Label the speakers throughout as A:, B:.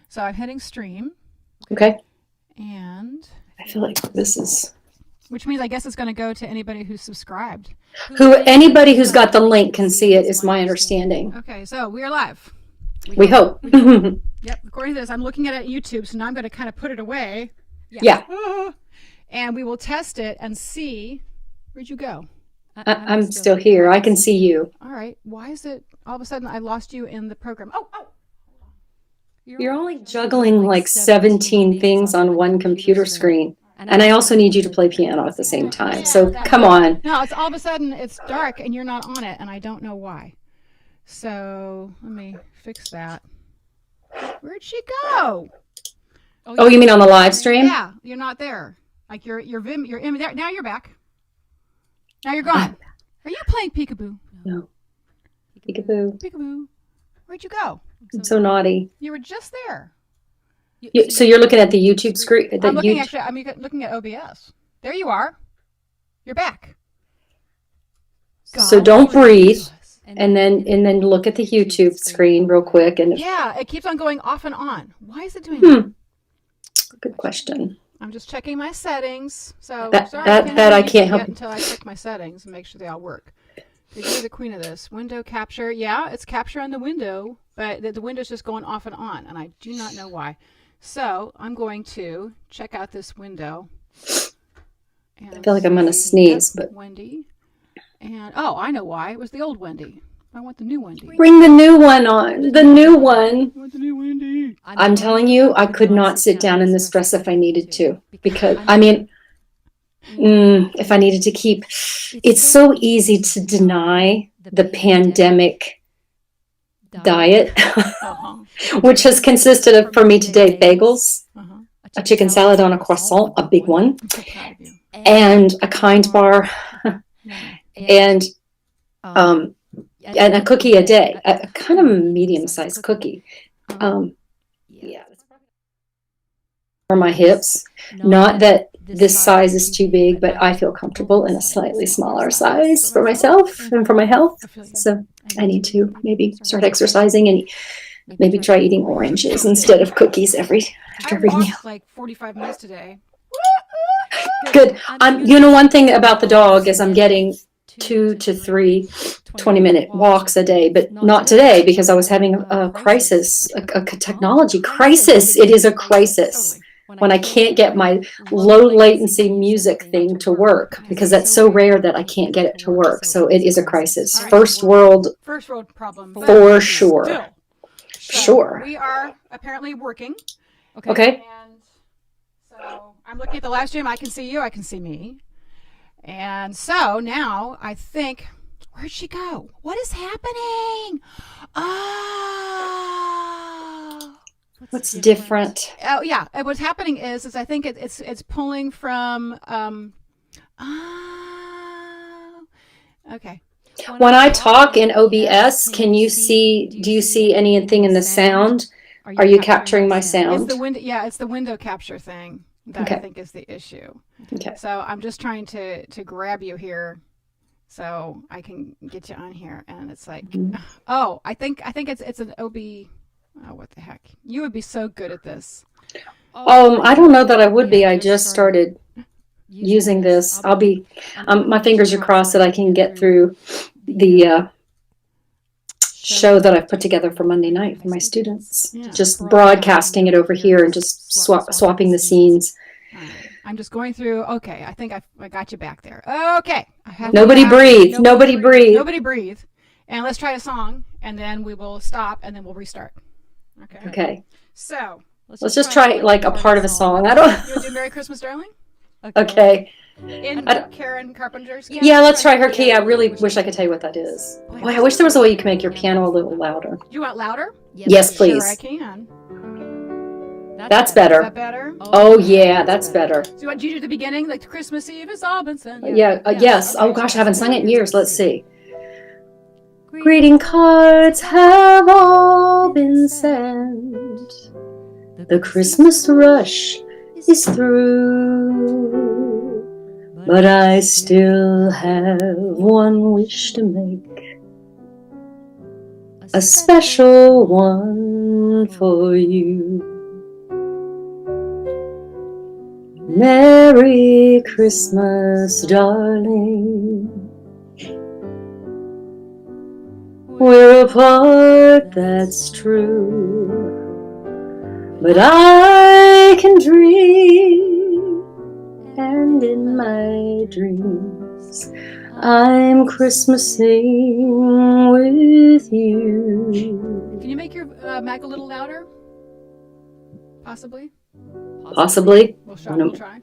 A: So I'm hitting stream.
B: Okay.
A: And
B: I feel like this is...
A: Which means I guess it's going to go to anybody who's subscribed.
B: Anybody who's got the link can see it, is my understanding.
A: Okay, so we are live.
B: We hope.
A: Yep, according to this, I'm looking at it on YouTube, so now I'm going to kind of put it away.
B: Yeah.
A: And we will test it and see. Where'd you go?
B: I'm still here. I can see you.
A: All right. Why is it all of a sudden I lost you in the program? Oh.
B: You're only juggling like 17 things on one computer screen. And I also need you to play piano at the same time. So come on.
A: No, it's all of a sudden it's dark and you're not on it, and I don't know why. So let me fix that. Where'd she go?
B: Oh, you mean on the live stream?
A: Yeah, you're not there. Like you're in there. Now you're back. Now you're gone. Are you playing peekaboo?
B: No. Peekaboo.
A: Peekaboo. Where'd you go?
B: I'm so naughty.
A: You were just there.
B: So you're looking at the YouTube screen?
A: I'm looking at OBS. There you are. You're back.
B: So don't breathe, and then look at the YouTube screen real quick. And
A: yeah, it keeps on going off and on. Why is it doing that?
B: Good question.
A: I'm just checking my settings. So
B: I can't help
A: until I check my settings and make sure they all work. You're the queen of this. Window capture. Yeah, it's capture on the window, but the window's just going off and on, and I do not know why. So I'm going to check out this window. And
B: I feel like I'm going to sneeze, but
A: Wendy. And I know why. It was the old Wendy. I want the new Wendy.
B: Bring the new one on. The new one.
A: I want the new Wendy.
B: I'm telling you, I could not sit down in this dress if I needed to, because I mean, if I needed to keep, it's so easy to deny the pandemic diet, which has consisted of, for me today, bagels, a chicken salad on a croissant, a big one, and a kind bar, and a cookie a day, a kind of medium-sized cookie. Yeah, for my hips. Not that this size is too big, but I feel comfortable in a slightly smaller size for myself and for my health. So I need to maybe start exercising and maybe try eating oranges instead of cookies after every meal.
A: Like 45 minutes today.
B: Good. One thing about the dog is I'm getting 2 to 3 20-minute walks a day, but not today because I was having a crisis, a technology crisis. It is a crisis when I can't get my low latency music thing to work, because that's so rare that I can't get it to work. So it is a crisis. First world
A: problem
B: for sure. Sure.
A: We are apparently working.
B: Okay.
A: And so I'm looking at the live stream. I can see you. I can see me. And so now I think, where'd she go? What is happening? Oh.
B: What's different?
A: Oh yeah. What's happening is I think it's pulling from. Okay.
B: When I talk in OBS, do you see anything in the sound? Are you capturing my sound?
A: It's the window. Yeah, it's the window capture thing that I think is the issue.
B: Okay.
A: So I'm just trying to grab you here, so I can get you on here, and it's like, I think it's an OB. Oh, what the heck! You would be so good at this.
B: I don't know that I would be. I just started using this. I'll be. My fingers are crossed that I can get through the show that I've put together for Monday night for my students. Yeah. Just broadcasting it over here and just swapping the scenes.
A: I'm just going through. Okay, I think I got you back there. Okay.
B: Nobody breathe. Nobody breathe.
A: Nobody breathe. And let's try a song, and then we will stop, and then we'll restart.
B: Okay.
A: So
B: let's just try like a part of a song. I don't.
A: You want to do Merry Christmas, Darling?
B: Okay.
A: In Karen Carpenter's key?
B: Yeah, let's try her key. I really wish I could tell you what that is. Boy, I wish there was a way you could make your piano a little louder.
A: Do you want louder?
B: Yes, please.
A: Sure, I can.
B: That's better.
A: Is that better?
B: Oh, yeah, that's better.
A: So what, do you do the beginning? Like Christmas Eve has all been sent?
B: Yes. Oh, gosh, I haven't sung it in years. Let's see. Greeting cards have all been sent. The Christmas rush is through. But I still have one wish to make. A special one for you. Merry Christmas, darling. We're apart, that's true. But I can dream, and in my dreams, I'm Christmasing with you.
A: Can you make your mic a little louder? Possibly?
B: Possibly.
A: We'll try.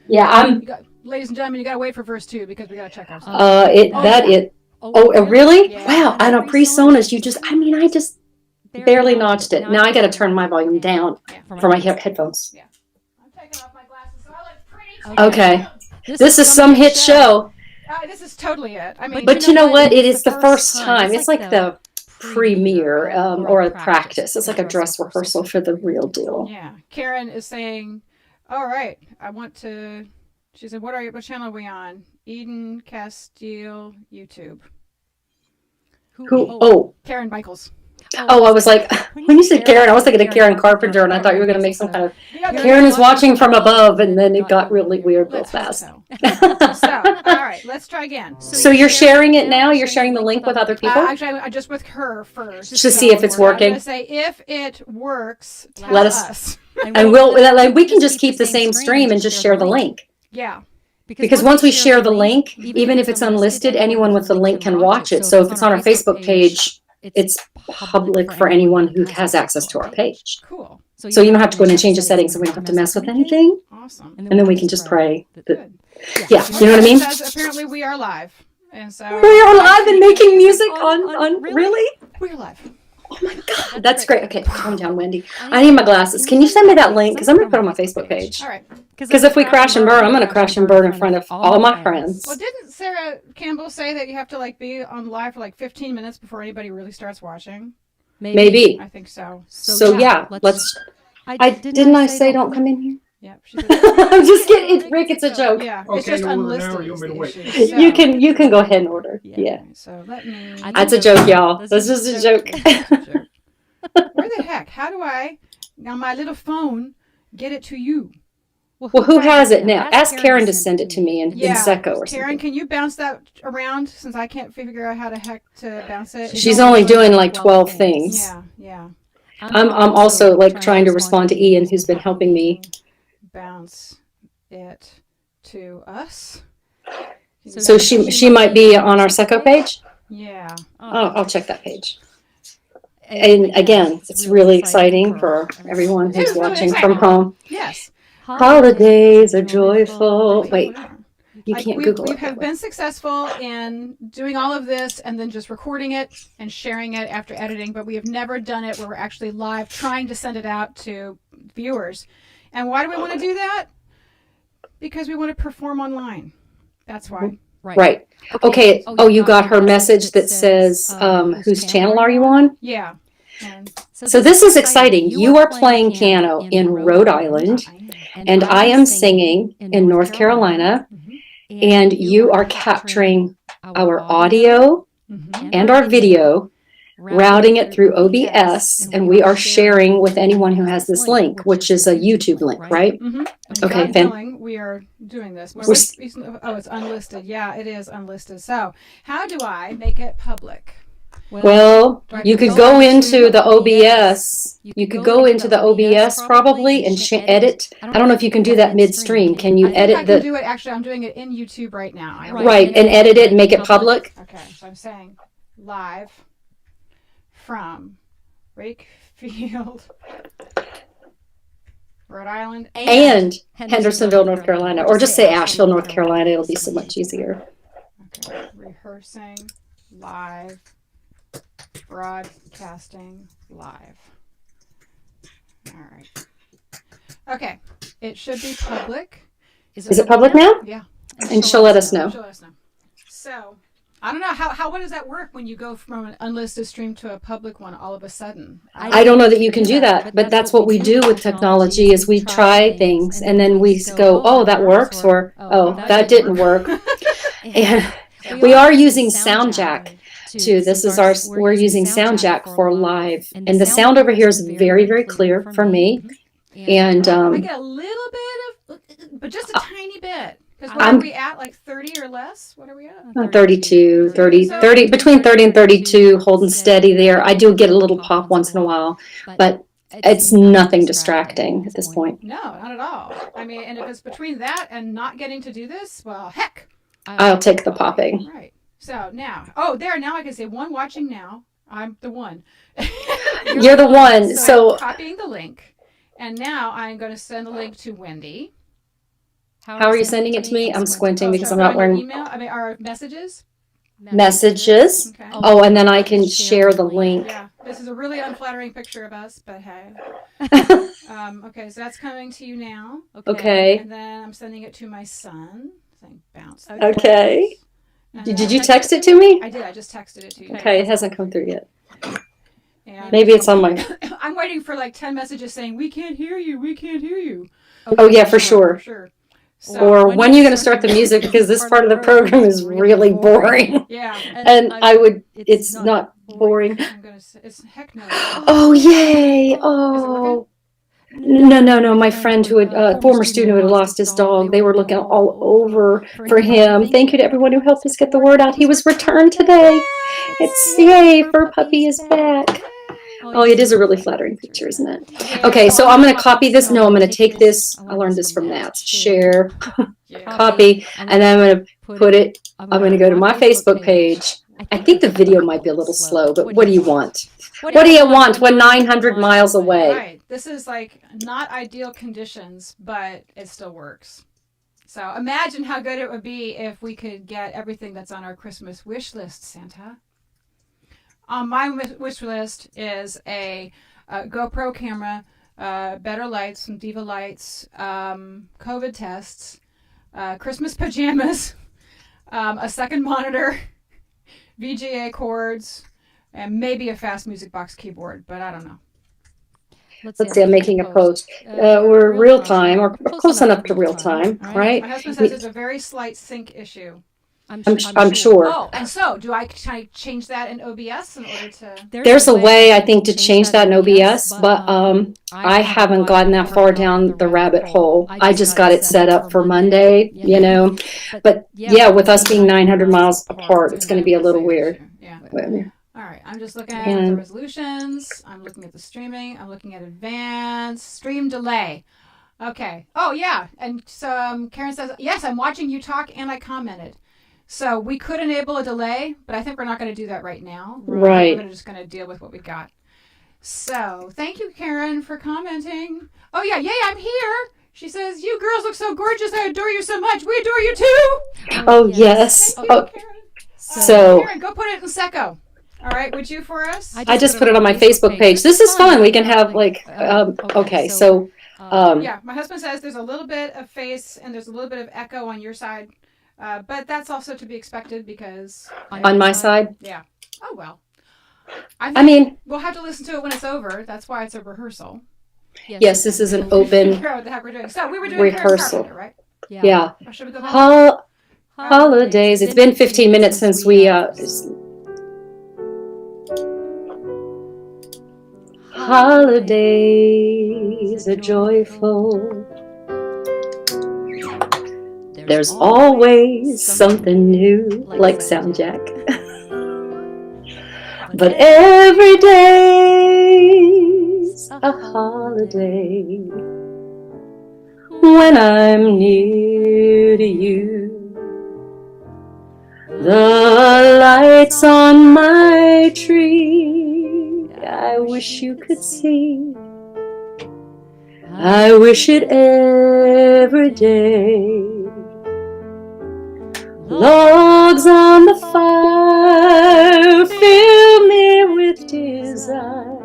B: Yeah,
A: ladies and gentlemen, you gotta wait for verse 2 because we gotta check our stuff.
B: Really?
A: Yeah.
B: Wow, I don't PreSonus. I just barely notched it. Now I gotta turn my volume down for my headphones.
A: Yeah. I'm taking off my glasses so I look pretty.
B: Okay. This is some hit show.
A: This is totally it. I mean,
B: But you know what? It is the first time. It's like the premiere or a practice. It's like a dress rehearsal for the real deal.
A: Yeah. Karen is saying, all right, I want to, she said, what channel are we on? Jones-Casteel YouTube.
B: Who?
A: Karen Michaels.
B: Oh, I was like, when you said Karen, I was thinking of Karen Carpenter, and I thought you were going to make some kind of Karen is watching from above, and then it got really weird real fast.
A: So, all right, let's try again.
B: So you're sharing it now? You're sharing the link with other people?
A: Actually, I just with her first.
B: Just to see if it's working.
A: I'm going to say, if it works, tell
B: Let
A: us.
B: And we can just keep the same stream and just share the link.
A: Yeah.
B: Because once we share the link, even if it's unlisted, anyone with the link can watch it. So if it's on our Facebook page, it's public for anyone who has access to our page.
A: Cool.
B: So you don't have to go in and change the settings, and we don't have to mess with anything.
A: Awesome.
B: And then we can just pray.
A: Good.
B: Yeah, you know what I mean?
A: Apparently we are live. And so
B: we are live and making music on really?
A: We're live.
B: Oh my God, that's great. Okay, calm down, Wendy. I need my glasses. Can you send me that link? Because I'm going to put it on my Facebook page.
A: All right.
B: Because if we crash and burn, I'm going to crash and burn in front of all my friends.
A: Well, didn't Sarah Campbell say that you have to be on live for 15 minutes before anybody really starts watching?
B: Maybe.
A: I think so.
B: So yeah, let's. Didn't I say don't come in here?
A: Yeah. She said,
B: I'm just kidding, Rick. It's a joke.
A: Yeah.
C: Okay,
A: it's just unlisted.
C: you want me to wait?
B: You can go ahead and order. Yeah.
A: So let me.
B: That's a joke, y'all. This is a joke.
A: Where the heck? How do I, on my little phone, get it to you?
B: Well, who has it now? Ask Karen to send it to me in Seco or something.
A: Karen, can you bounce that around since I can't figure out how the heck to bounce it?
B: She's only doing 12 things.
A: Yeah.
B: I'm also trying to respond to Ian, who's been helping me.
A: Bounce it to us.
B: So she might be on our Seco page?
A: Yeah.
B: Oh, I'll check that page. And again, it's really exciting for everyone who's watching from home.
A: Yes.
B: Holidays are joyful. Wait, you can't Google it.
A: We have been successful in doing all of this and then just recording it and sharing it after editing, but we have never done it where we're actually live trying to send it out to viewers. And why do we want to do that? Because we want to perform online. That's why.
B: Right. Okay. Oh, you got her message that says, whose channel are you on?
A: Yeah.
B: So this is exciting. You are playing piano in Rhode Island, and I am singing in North Carolina, and you are capturing our audio and our video, routing it through OBS, and we are sharing with anyone who has this link, which is a YouTube link, right? Okay,
A: Finn. We are doing this. It's unlisted. Yeah, it is unlisted. So how do I make it public?
B: Well, you could go into the OBS. You could go into the OBS probably and edit. I don't know if you can do that midstream. Can you edit
A: I can do it. Actually, I'm doing it in YouTube right now.
B: Right, and edit it and make it public.
A: Okay, so I'm saying live from Wakefield, Rhode Island,
B: and Hendersonville, North Carolina, or just say Asheville, North Carolina. It'll be so much easier.
A: Okay, rehearsing live. Broadcasting live. All right. Okay. It should be public.
B: Is it public now?
A: Yeah.
B: And she'll let us know.
A: She'll let us know. So, I don't know what does that work when you go from an unlisted stream to a public one all of a sudden?
B: I don't know that you can do that, but that's what we do with technology is we try things and then we go, oh, that works, or oh, that didn't work. And we are using soundjack. Too. We're using soundjack for live, and the sound over here is very, very clear for me. And
A: I get a little bit of, but just a tiny bit. Because what are we at, like 30 or less? What are we at?
B: 32, 30, between 30 and 32, holding steady there. I do get a little pop once in a while, but it's nothing distracting at this point.
A: No, not at all. I mean, and if it's between that and not getting to do this, well, heck.
B: I'll take the popping.
A: Right. So now, now I can say one watching now. I'm the one.
B: You're the one. So
A: I'm copying the link. And now I'm going to send the link to Wendy.
B: How are you sending it to me? I'm squinting because I'm not wearing
A: email. I mean, our messages.
B: Messages. Okay. Oh, and then I can share the link.
A: Yeah, this is a really unflattering picture of us, but hey. Okay, so that's coming to you now.
B: Okay.
A: And then I'm sending it to my son. Saying bounce.
B: Okay. Did you text it to me?
A: I did. I just texted it to you.
B: Okay, it hasn't come through yet.
A: And
B: maybe it's on my.
A: I'm waiting for like 10 messages saying we can't hear you. We can't hear you.
B: Oh yeah, for sure.
A: So
B: or when are you going to start the music? Because this part of the program is really boring.
A: Yeah.
B: And it's not boring.
A: It's heck no.
B: Oh, yay. Oh. No. My friend who had, former student who had lost his dog, they were looking all over for him. Thank you to everyone who helped us get the word out. He was returned today. It's yay, Fur Puppy is back. Oh, it is a really flattering picture, isn't it? Okay, so I'm going to copy this. No, I'm going to take this. I learned this from Nat. Share, copy, and then I'm going to put it. I'm going to go to my Facebook page. I think the video might be a little slow, but what do you want? What do you want when 900 miles away?
A: Right. This is like not ideal conditions, but it still works. So imagine how good it would be if we could get everything that's on our Christmas wish list, Santa. On my wish list is a GoPro camera, better lights, some Diva lights, COVID tests, Christmas pajamas, a second monitor, VGA cords, and maybe a FastMusicBox keyboard, but I don't know.
B: Let's see, I'm making a post. We're real time, or close enough to real time, right?
A: My husband says it's a very slight sync issue.
B: I'm sure.
A: Oh, and so can I change that in OBS in order to?
B: There's a way, I think, to change that in OBS, but I haven't gotten that far down the rabbit hole. I just got it set up for Monday, you know. But yeah, with us being 900 miles apart, it's going to be a little weird.
A: Yeah. All right, I'm just looking at the resolutions. I'm looking at the streaming. I'm looking at advanced stream delay. Okay. Oh yeah, and so Karen says yes. I'm watching you talk, and I commented. So we could enable a delay, but I think we're not going to do that right now.
B: Right.
A: We're just going to deal with what we got. So thank you, Karen, for commenting. Oh, yeah, yay, I'm here. She says, you girls look so gorgeous. I adore you so much. We adore you, too.
B: Oh, yes.
A: Thank you, Karen.
B: So
A: Karen, go put it in Seco. All right, would you for us?
B: I just put it on my Facebook page. This is fun. We can have, like, okay, so.
A: Yeah, my husband says there's a little bit of face and there's a little bit of echo on your side. But that's also to be expected because...
B: On my side?
A: Yeah. Oh, well.
B: I mean...
A: We'll have to listen to it when it's over. That's why it's a rehearsal.
B: Yes, this is an open...
A: What the heck we're doing. So we were doing
B: rehearsal,
A: right?
B: Yeah.
A: Or should we go back?
B: Holidays. It's been 15 minutes since we... Holidays are joyful. There's always something new, like soundjack. But every day's a holiday when I'm near to you. The lights on my tree, I wish you could see. I wish it every day. Logs on the fire fill me with desire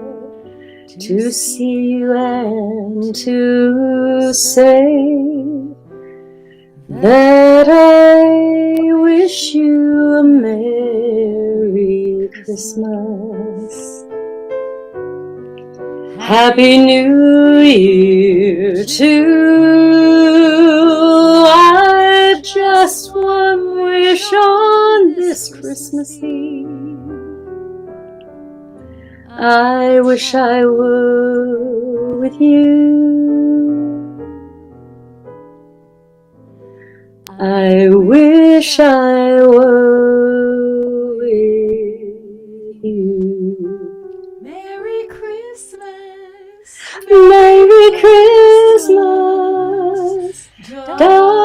B: to see you and to say that I wish you a Merry Christmas. Happy New Year too. I've just one wish on this Christmas Eve. I wish I were with you. I wish I were with you.
A: Merry Christmas.
B: Merry Christmas, darling.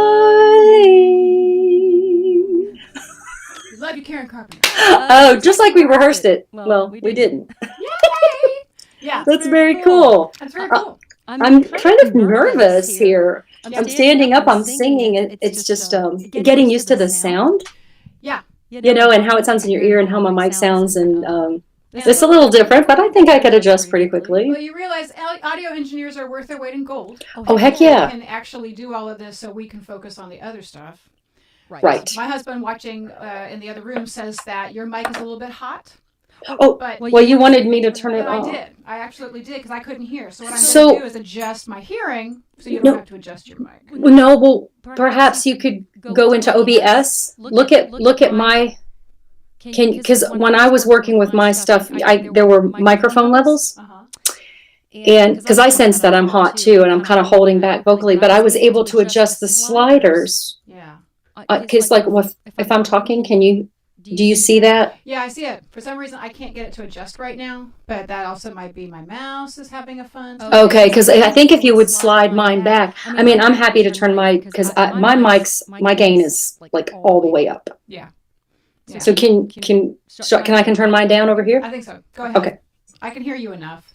A: We love you, Karen Carpenter.
B: Oh, just like we rehearsed it. Well, we didn't.
A: Yay! Yeah.
B: That's very cool.
A: That's very cool.
B: I'm kind of nervous here. I'm standing up, I'm singing, and it's just getting used to the sound.
A: Yeah.
B: You know, and how it sounds in your ear and how my mic sounds, and it's a little different, but I think I could adjust pretty quickly.
A: Well, you realize audio engineers are worth their weight in gold.
B: Oh, heck yeah.
A: They can actually do all of this so we can focus on the other stuff.
B: Right.
A: My husband watching in the other room says that your mic is a little bit hot.
B: Oh, but, well, you wanted me to turn it off.
A: I did. I absolutely did because I couldn't hear. So what I'm going to do is adjust my hearing so you don't have to adjust your mic.
B: No, well, perhaps you could go into OBS. Look at my... Because when I was working with my stuff, there were microphone levels. And because I sense that I'm hot too, and I'm kind of holding back vocally, but I was able to adjust the sliders.
A: Yeah.
B: Because like if I'm talking, do you see that?
A: Yeah, I see it. For some reason, I can't get it to adjust right now, but that also might be my mouse is having a fun time.
B: Okay, because I think if you would slide mine back, I mean, I'm happy to turn because my gain is like all the way up.
A: Yeah.
B: So can I turn mine down over here?
A: I think so. Go ahead.
B: Okay.
A: I can hear you enough.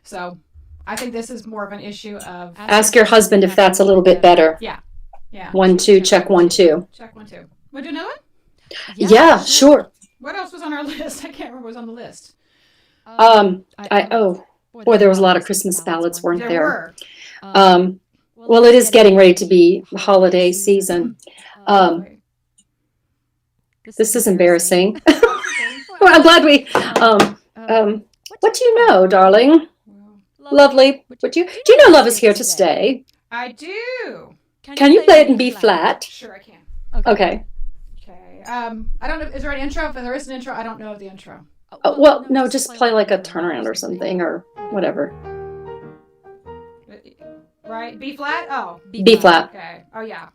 A: So I think this is more of an issue of...
B: Ask your husband if that's a little bit better.
A: Yeah. Yeah.
B: 1, 2, check 1, 2.
A: Check 1, 2. Want to do another one?
B: Yeah, sure.
A: What else was on our list? I can't remember what was on the list.
B: Boy, there was a lot of Christmas ballads, weren't there?
A: Were.
B: Well, it is getting ready to be holiday season. This is embarrassing. Well, I'm glad we. What do you know, darling? Lovely. Do you know love is here to stay?
A: I do.
B: Can you play it in B flat?
A: Sure, I can.
B: Okay.
A: I don't know. Is there an intro? If there is an intro, I don't know of the intro.
B: Well, no, just play like a turnaround or something or whatever.
A: Right? B flat? Oh.
B: B flat.
A: Okay. Oh, yeah.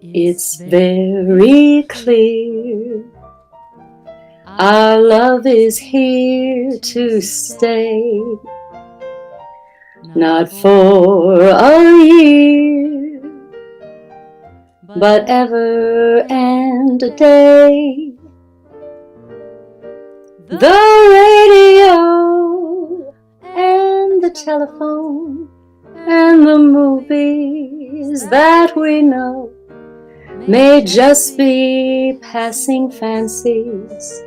B: It's very clear our love is here to stay. Not for a year, but ever and a day. The radio and the telephone and the movies that we know may just be passing fancies,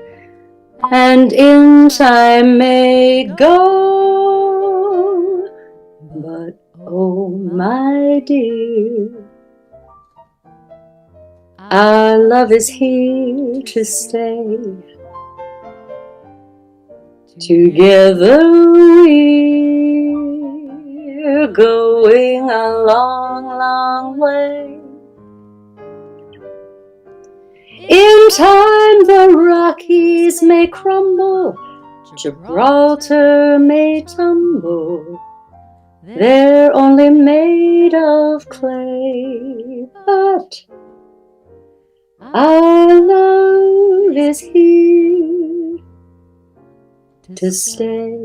B: and in time may go. But oh my dear, our love is here to stay. Together we're going a long, long way. In time the Rockies may crumble, Gibraltar may tumble. They're only made of clay, but our love is here to stay.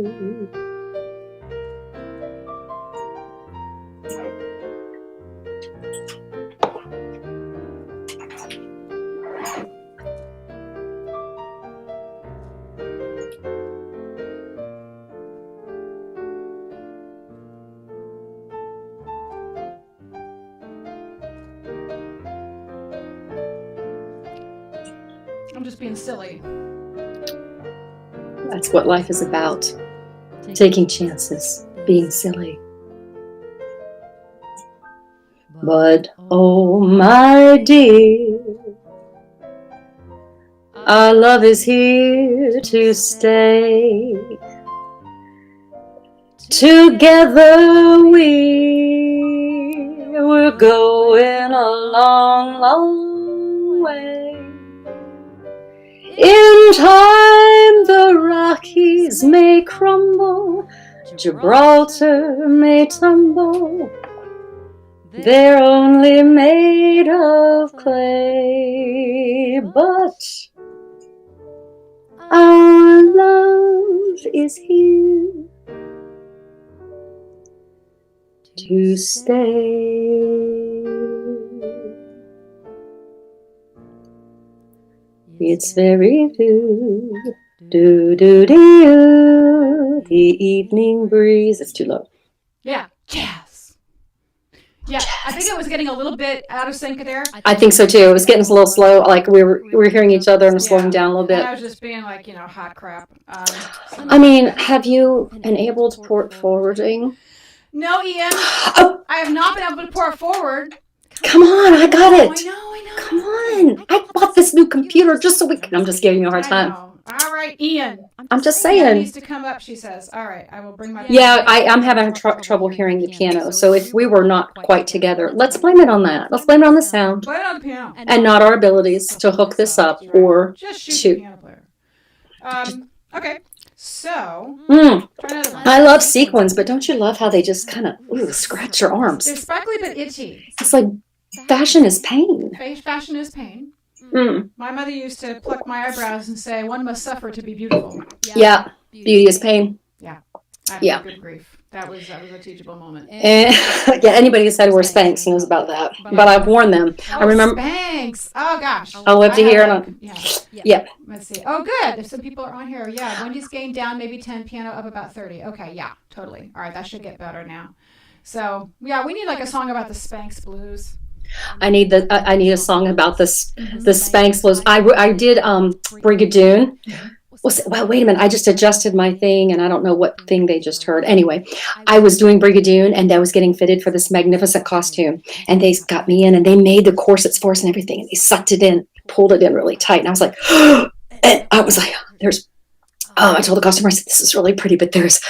A: I'm just being silly.
B: That's what life is about. Taking chances, being silly. But oh my dear, our love is here to stay. Together we're going a long, long way. In time the Rockies may crumble, Gibraltar may tumble, they're only made of clay, but our love is here to stay. It's very do, do, do, do, the evening breeze. It's too low.
A: Yeah, jazz. Yeah, I think it was getting a little bit out of sync there.
B: I think so too. It was getting a little slow. Like we were hearing each other and slowing down a little bit.
A: And I was just being like, hot crap.
B: I mean, have you enabled port forwarding?
A: No, Ian. Oh. I have not been able to port forward.
B: Come on, I got it.
A: I know.
B: Come on. I bought this new computer just so we can. I'm just giving you a hard time.
A: All right, Ian.
B: I'm just saying.
A: It needs to come up, she says. All right, I will bring my...
B: Yeah, I'm having trouble hearing the piano. So if we were not quite together, let's blame it on that. Let's blame it on the sound.
A: Blame it on the piano.
B: And not our abilities to hook this up or
A: just shoot the piano player. Okay, so...
B: I love sequins, but don't you love how they just kind of scratch your arms?
A: They're sparkly but itchy.
B: It's like fashion is pain.
A: Fashion is pain. My mother used to pluck my eyebrows and say, one must suffer to be beautiful.
B: Yeah. Beauty is pain.
A: Yeah. Good grief. That was a teachable moment.
B: And, anybody who said we're Spanx knows about that. But I've worn them. I remember.
A: Spanx. Oh, gosh.
B: I'll live to hear
A: it.
B: Yeah.
A: Let's see. Oh, good. Some people are on here. Yeah. Wendy's gained down maybe 10, piano up about 30. Okay. Yeah. Totally. All right. That should get better now. So, yeah, we need like a song about the Spanx blues.
B: I need a song about the Spanx blues. I did Brigadoon. Well, wait a minute. I just adjusted my thing, and I don't know what thing they just heard. Anyway, I was doing Brigadoon, and I was getting fitted for this magnificent costume. And they got me in, and they made the corsets for us and everything. And they sucked it in, pulled it in really tight. And I was like, and I was like, I told the costumer, I said, this is really pretty, but there's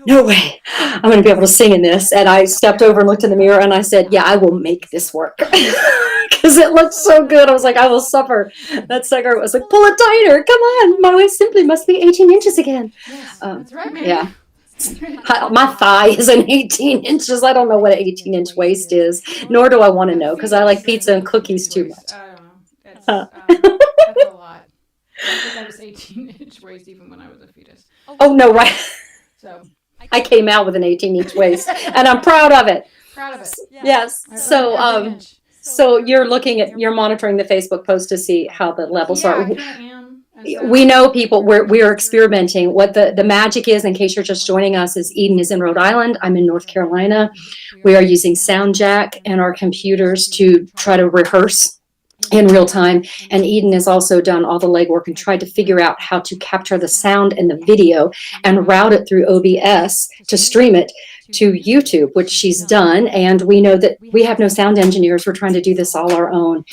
B: no way I'm going to be able to sing in this. And I stepped over and looked in the mirror, and I said, yeah, I will make this work. Because it looked so good. I was like, I will suffer. That sucker was like, pull it tighter. Come on. My waist simply must be 18 inches again.
A: Yes, that's right, man.
B: Yeah. My thigh is an 18 inches. I don't know what an 18-inch waist is, nor do I want to know, because I like pizza and cookies too much.
A: I don't know. That's a lot. I think I was 18-inch waist even when I was a fetus.
B: Oh, no, right.
A: So
B: I came out with an 18-inch waist, and I'm proud of it.
A: Proud of it.
B: Yes. So you're monitoring the Facebook post to see how the levels are.
A: I am.
B: We know people, we're experimenting. What the magic is, in case you're just joining us, is Eden is in Rhode Island. I'm in North Carolina. We are using soundjack and our computers to try to rehearse in real time. And Eden has also done all the legwork and tried to figure out how to capture the sound and the video and route it through OBS to stream it to YouTube, which she's done. And we know that we have no sound engineers. We're trying to do this all our own.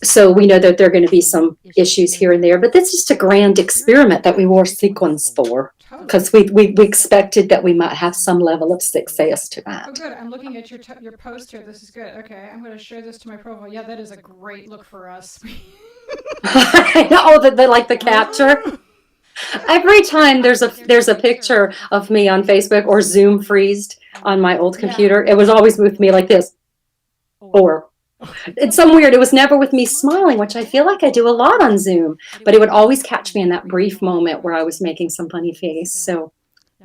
B: So we know that there are going to be some issues here and there, but this is just a grand experiment that we wore sequins for, because we expected that we might have some level of success to that.
A: Oh, good. I'm looking at your post here. This is good. Okay, I'm going to share this to my profile. Yeah, that is a great look for us.
B: I know that they like the capture. Every time there's a picture of me on Facebook or Zoom freezed on my old computer, it was always with me like this. Or it's some weird. It was never with me smiling, which I feel like I do a lot on Zoom, but it would always catch me in that brief moment where I was making some funny face. So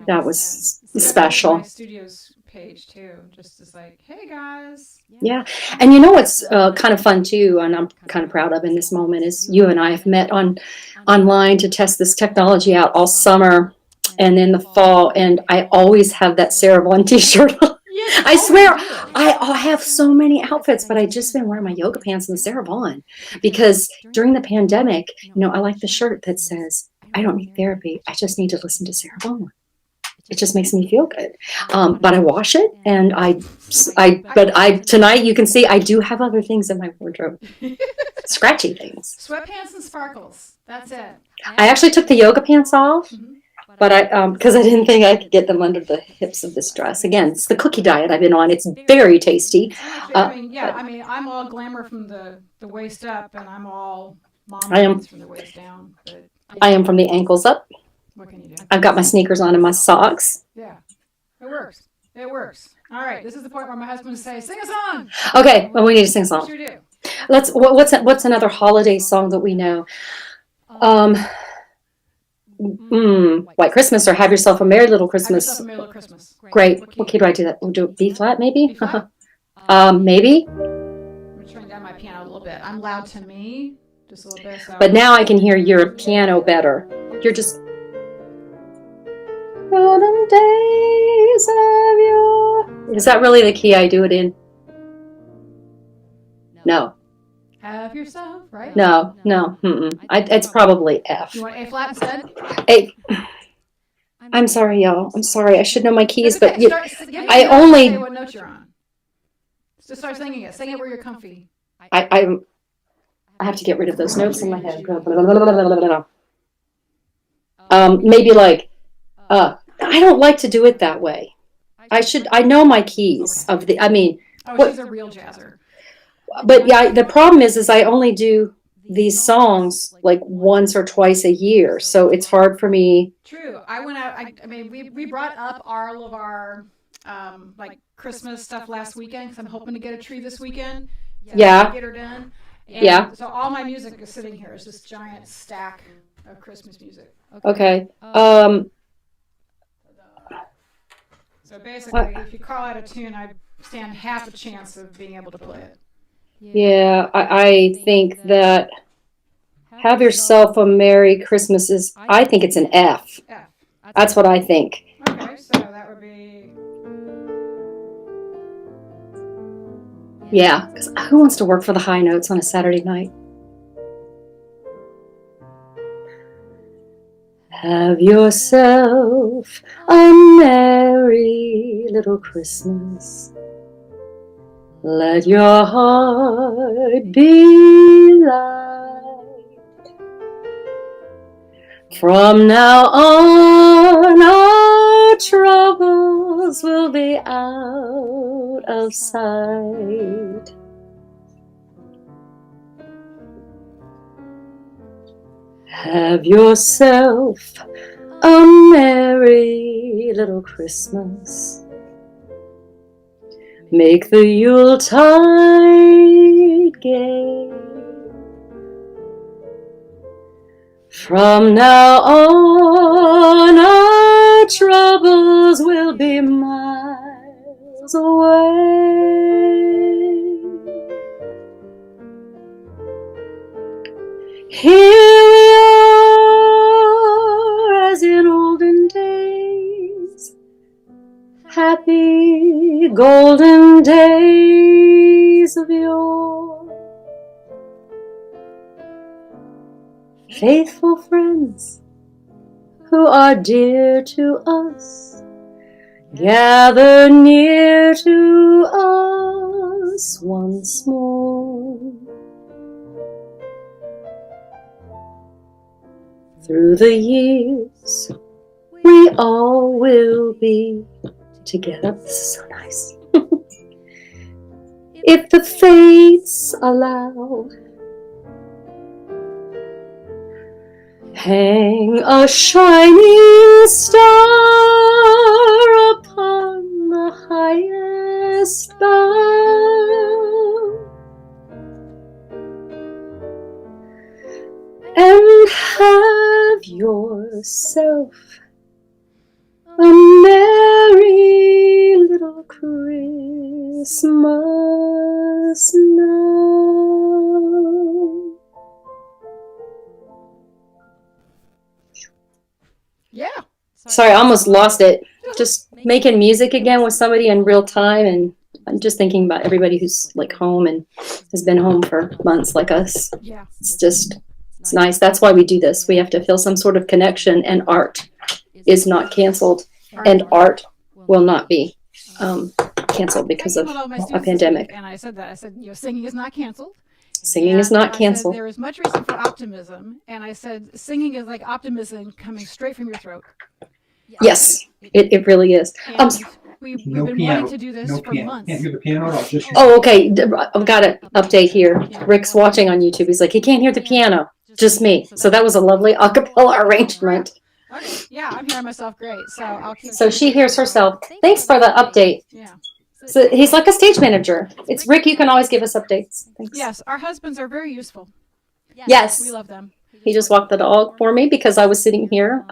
B: that was special.
A: My studio's page too, just as like, hey guys.
B: Yeah, and you know what's kind of fun too, and I'm kind of proud of in this moment, is you and I have met online to test this technology out all summer and in the fall, and I always have that Sarah Vaughan t-shirt on. I swear, I have so many outfits, but I just been wearing my yoga pants and the Sarah Vaughan, because during the pandemic, I like the shirt that says, I don't need therapy, I just need to listen to Sarah Vaughan. It just makes me feel good. But I wash it, and tonight you can see I do have other things in my wardrobe. Scratchy things.
A: Sweatpants and sparkles. That's it.
B: I actually took the yoga pants off, but because I didn't think I could get them under the hips of this dress. Again, it's the cookie diet I've been on. It's very tasty.
A: I'm all glamour from the waist up, and I'm all mom from the waist down. But,
B: I am from the ankles up.
A: What can you do?
B: I've got my sneakers on and my socks.
A: Yeah, it works. It works. All right, this is the point where my husband says, "Sing a song."
B: Okay, well, we need to sing a song.
A: Sure do.
B: What's another holiday song that we know? White Christmas or Have Yourself a Merry Little Christmas.
A: Have Yourself a Merry Little Christmas.
B: Great. What key do I do that? We'll do B flat, maybe?
A: B flat?
B: Maybe.
A: I'm going to turn down my piano a little bit. I'm loud to me, just a little bit. So.
B: But now I can hear your piano better. You're just... Golden days of your... Is that really the key I do it in? No.
A: Have yourself, right?
B: No. It's probably F.
A: You want A flat instead?
B: A. I'm sorry, y'all. I'm sorry. I should know my keys,
A: Okay.
B: but I only...
A: Say what note you're on. Just start singing it. Sing it where you're comfy.
B: I have to get rid of those notes in my head. Maybe like... I don't like to do it that way. I know my keys of the... I mean...
A: Oh, she's a real jazzer.
B: But yeah, the problem is I only do these songs like once or twice a year, so it's hard for me.
A: True. I went out. I mean, we brought up all of our like Christmas stuff last weekend because I'm hoping to get a tree this weekend.
B: Yeah.
A: Get her done. And
B: yeah.
A: So all my music is sitting here. It's this giant stack of Christmas music.
B: Okay.
A: So basically, if you call out a tune, I stand half a chance of being able to play it.
B: Yeah, I think that Have Yourself a Merry Christmas is, I think it's an F.
A: F.
B: That's what I think.
A: Okay, so that would be...
B: Yeah, because who wants to work for the high notes on a Saturday night? Have yourself a merry little Christmas. Let your heart be light. From now on, our troubles will be out of sight. Have yourself a merry little Christmas. Make the Yuletide gay. From now on, our troubles will be miles away. Here we are, as in olden days. Happy golden days of yore. Faithful friends who are dear to us, gather near to us once more. Through the years, we all will be together. This is so nice. If the fates allow, hang a shining star upon the highest bough, and have yourself a merry little Christmas now.
A: Yeah.
B: Sorry, I almost lost it. Just making music again with somebody in real time, and I'm just thinking about everybody who's like home and has been home for months like us.
A: Yeah.
B: It's nice. That's why we do this. We have to feel some sort of connection, and art is not canceled, and art will not be canceled because of a pandemic.
A: And I said that. I said, singing is not canceled.
B: Singing is not canceled.
A: There is much reason for optimism, and I said singing is like optimism coming straight from your throat.
B: Yes, it really is.
A: We've been wanting to do this for months.
C: Can't hear the piano at all. Just
B: Oh, okay. I've got an update here. Rick's watching on YouTube. He's like, he can't hear the piano. Just me. So that was a lovely a cappella arrangement.
A: Okay. Yeah, I'm hearing myself great. So I'll keep.
B: So she hears herself. Thanks for the update.
A: Yeah.
B: So he's like a stage manager. It's Rick. You can always give us updates. Thanks.
A: Yes, our husbands are very useful.
B: Yes.
A: We love them.
B: He just walked the dog for me because I was sitting here.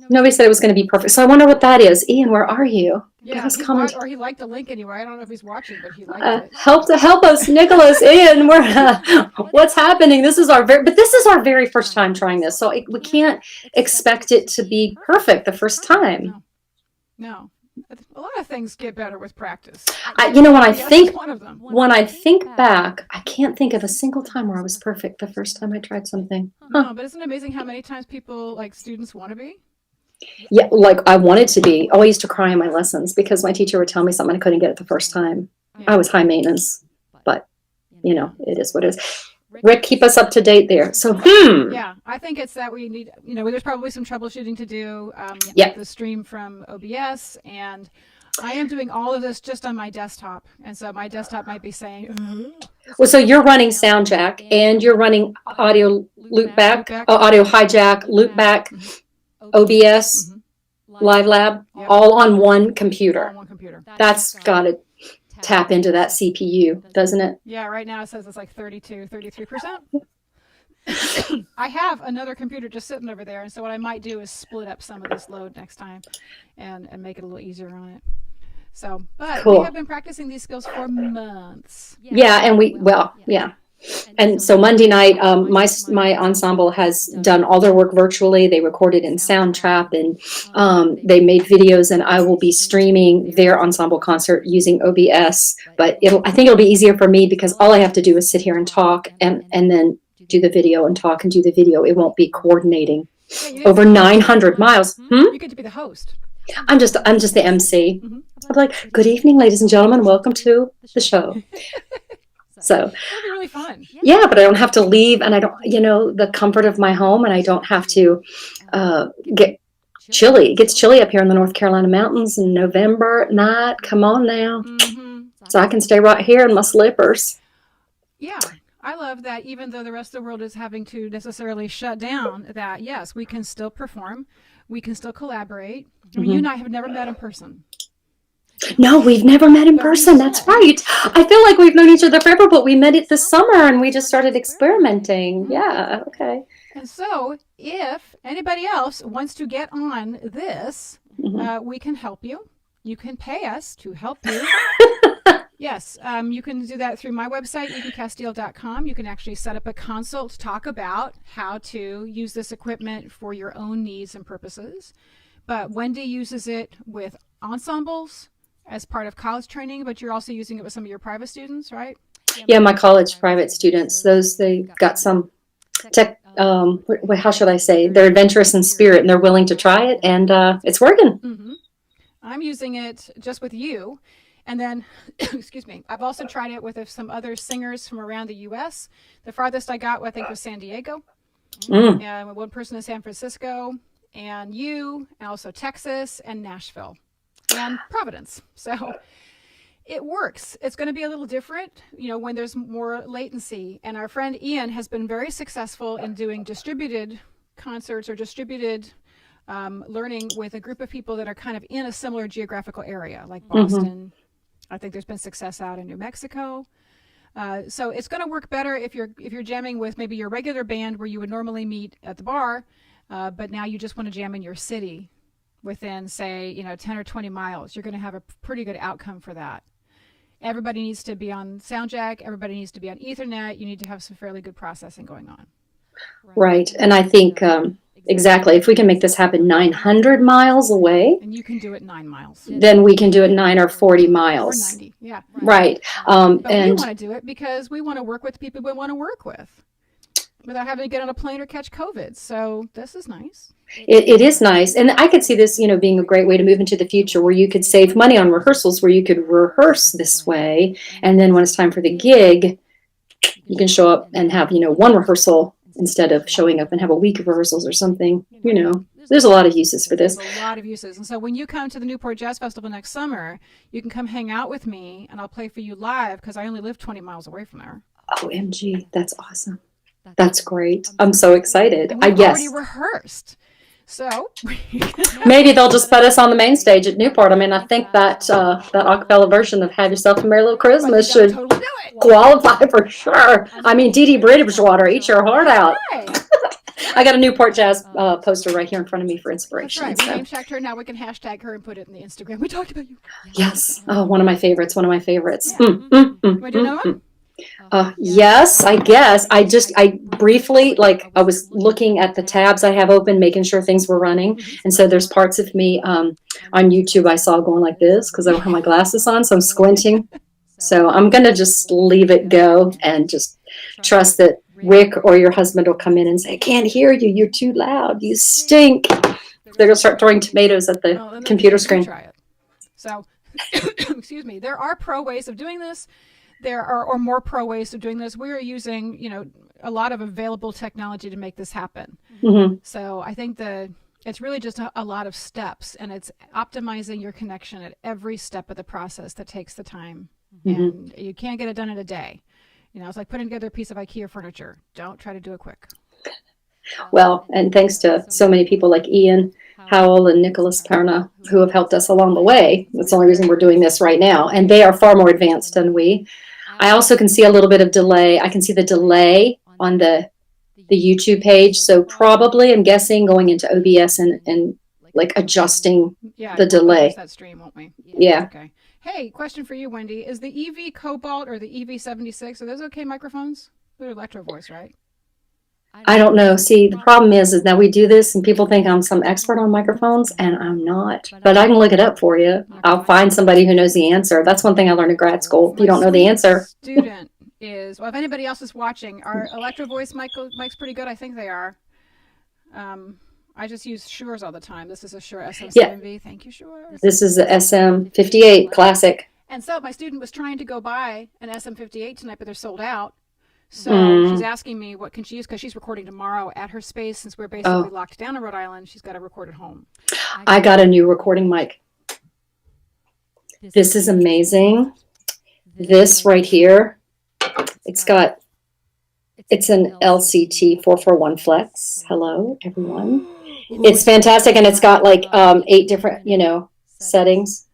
B: Nobody said it was going to be perfect. So I wonder what that is. Ian, where are you?
A: Yeah, or he liked the link anyway. I don't know if he's watching, but he liked it.
B: Help us, Nicholas, Ian. What's happening? This is our very first time trying this, so we can't expect it to be perfect the first time.
A: No. A lot of things get better with practice.
B: When I think back, I can't think of a single time where I was perfect the first time I tried something.
A: No, but isn't it amazing how many times people, like students, want to be?
B: Yeah, like I wanted to be. I used to cry in my lessons because my teacher would tell me something I couldn't get it the first time. I was high maintenance, but it is what it is. Rick, keep us up to date there. So,
A: Yeah, I think it's that we need, there's probably some troubleshooting to do. The stream from OBS, and I am doing all of this just on my desktop, and so my desktop might be saying.
B: Well, so you're running soundjack, and you're running audio loopback, audio hijack, loopback. OBS, Live Lab, all on one computer. That's got to tap into that CPU, doesn't it?
A: Yeah, right now it says it's like 33%. I have another computer just sitting over there, and so what I might do is split up some of this load next time and make it a little easier on it. So, but we have been practicing these skills for months.
B: Yeah, and And so Monday night, my ensemble has done all their work virtually. They recorded in Soundtrap, and they made videos, and I will be streaming their ensemble concert using OBS. But I think it'll be easier for me because all I have to do is sit here and talk and then do the video and talk and do the video. It won't be coordinating over 900 miles.
A: You get to be the host.
B: I'm just the MC. I'm like, good evening, ladies and gentlemen. Welcome to the show. So
A: that'll be really fun.
B: Yeah, but I don't have to leave, and I don't, the comfort of my home, and I don't have to get chilly. It gets chilly up here in the North Carolina mountains in November at night. Come on now. So I can stay right here in my slippers.
A: Yeah, I love that even though the rest of the world is having to necessarily shut down, that yes, we can still perform. We can still collaborate. I mean, you and I have never met in person.
B: No, we've never met in person. That's right. I feel like we've known each other forever, but we met it this summer and we just started experimenting. Yeah, okay.
A: And so if anybody else wants to get on this, we can help you. You can pay us to help you. Yes, you can do that through my website, Jones-Casteel.com. You can actually set up a consult to talk about how to use this equipment for your own needs and purposes. But Wendy uses it with ensembles as part of college training, but you're also using it with some of your private students, right?
B: Yeah, my college private students, they got some tech, how should I say, they're adventurous in spirit and they're willing to try it, and it's working.
A: I'm using it just with you. And then, excuse me, I've also tried it with some other singers from around the U.S. The farthest I got, I think, was San Diego. And one person in San Francisco, and you, and also Texas, and Nashville, and Providence. So it works. It's going to be a little different, when there's more latency. And our friend Ian has been very successful in doing distributed concerts or distributed learning with a group of people that are kind of in a similar geographical area, like Boston. I think there's been success out in New Mexico. So it's going to work better if you're jamming with maybe your regular band where you would normally meet at the bar, but now you just want to jam in your city within, say, 10 or 20 miles. You're going to have a pretty good outcome for that. Everybody needs to be on soundjack. Everybody needs to be on Ethernet. You need to have some fairly good processing going on.
B: Right. And I think exactly, if we can make this happen 900 miles away,
A: and you can do it 9 miles,
B: then we can do it 9 or 40 miles.
A: Or 90, yeah.
B: Right.
A: But we want to do it because we want to work with the people we want to work with without having to get on a plane or catch COVID. So this is nice.
B: It is nice. And I could see this, being a great way to move into the future where you could save money on rehearsals, where you could rehearse this way. And then when it's time for the gig, you can show up and have, one rehearsal instead of showing up and have a week of rehearsals or something. There's a lot of uses for this.
A: There's a lot of uses. And so when you come to the Newport Jazz Festival next summer, you can come hang out with me and I'll play for you live because I only live 20 miles away from there.
B: OMG, that's awesome. That's great. I'm so excited.
A: And we've already rehearsed. So
B: Maybe they'll just put us on the main stage at Newport. I mean, I think that that acapella version of "Have Yourself a Merry Little Christmas" should
A: totally do it.
B: qualify for sure. I mean, Dee Dee Bridgewater, eat your heart out.
A: Right.
B: I got a Newport Jazz poster right here in front of me for
A: That's
B: inspiration.
A: right. We
B: So.
A: name checked her. Now we can hashtag her and put it in the Instagram. We talked about you.
B: Yes. Oh, one of my favorites. One of my favorites.
A: Yeah. Want to do another one?
B: Yes, I guess. I briefly, like, I was looking at the tabs I have open, making sure things were running. And so there's parts of me on YouTube I saw going like this because I don't have my glasses on, so I'm squinting. So I'm going to just leave it go and just trust that Rick or your husband will come in and say, I can't hear you. You're too loud. You stink. They're going to start throwing tomatoes at the computer screen.
A: Try it. So, excuse me. There are pro ways of doing this. There are or more pro ways of doing this. We are using, a lot of available technology to make this happen.
B: Mm-hmm.
A: So I think it's really just a lot of steps, and it's optimizing your connection at every step of the process that takes the time. Mm-hmm. And you can't get it done in a day. It's like putting together a piece of IKEA furniture. Don't try to do it quick.
B: Well, and thanks to so many people like Ian Howell and Nicholas Perna who have helped us along the way. That's the only reason we're doing this right now. And they are far more advanced than we. I also can see a little bit of delay. I can see the delay on the YouTube page. So probably, I'm guessing, going into OBS and like adjusting the delay.
A: That stream, won't we?
B: Yeah.
A: Okay. Hey, question for you, Wendy. Is the EV Cobalt or the EV76, are those okay microphones? They're electro voice, right?
B: I don't know. See, the problem is that we do this and people think I'm some expert on microphones, and I'm not. But I can look it up for you. I'll find somebody who knows the answer. That's one thing I learned in grad school. If you don't know the answer.
A: Student is, well, if anybody else is watching, are electro voice mics pretty good? I think they are. I just use Shure's all the time. This is a Shure SM7V. Yeah. Thank you, Shure.
B: This is the SM58 Classic.
A: And so my student was trying to go buy an SM58 tonight, but they're sold out. So she's asking me what can she use because she's recording tomorrow at her space since we're basically locked down in Rhode Island. She's got to record at home.
B: I got a new recording mic. This is amazing. This right here, it's an LCT 441 Flex. Hello, everyone. It's fantastic, and it's got like 8 different, settings.